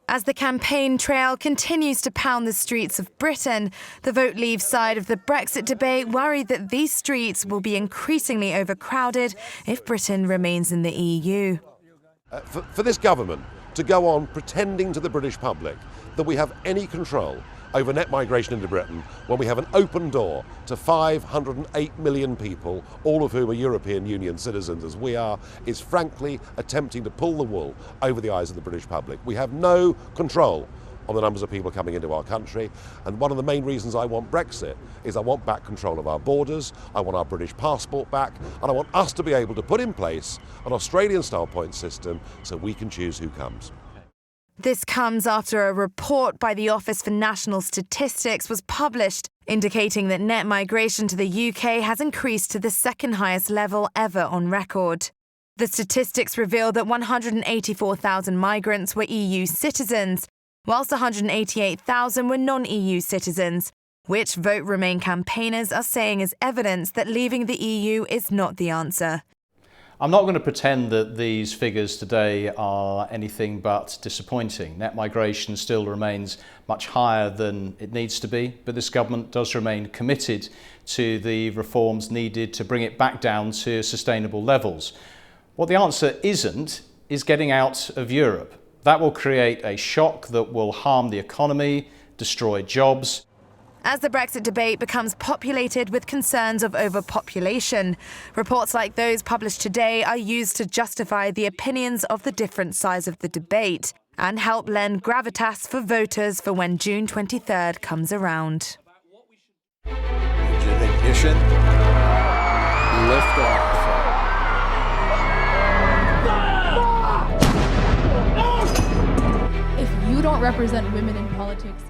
As the campaign trail continues to pound the streets of Britain, the Vote Leave side of the Brexit debate worried that these streets will be increasingly overcrowded if Britain remains in the EU. For this government to go on pretending to the British public that we have any control over net migration into Britain when we have an open door to 508 million people, all of whom are European Union citizens as we are, is frankly attempting to pull the wool over the eyes of the British public. We have no control on the numbers of people coming into our country, and one of the main reasons I want Brexit is I want back control of our borders, I want our British passport back, and I want us to be able to put in place an Australian-style point system so we can choose who comes. This comes after a report by the Office for National Statistics was published, indicating that net migration to the UK has increased to the second highest level ever on record. The statistics reveal that 184,000 migrants were EU citizens, whilst 188,000 were non-EU citizens, which Vote Remain campaigners are saying is evidence that leaving the EU is not the answer. I'm not going to pretend that these figures today are anything but disappointing. Net migration still remains much higher than it needs to be, but this government does remain committed to the reforms needed to bring it back down to sustainable levels. What the answer isn't is getting out of Europe. That will create a shock that will harm the economy, destroy jobs. As the Brexit debate becomes populated with concerns of overpopulation, reports like those published today are used to justify the opinions of the different sides of the debate and help lend gravitas for voters for when June 23rd comes around. Ignition. Lift off. If you don't represent women in politics,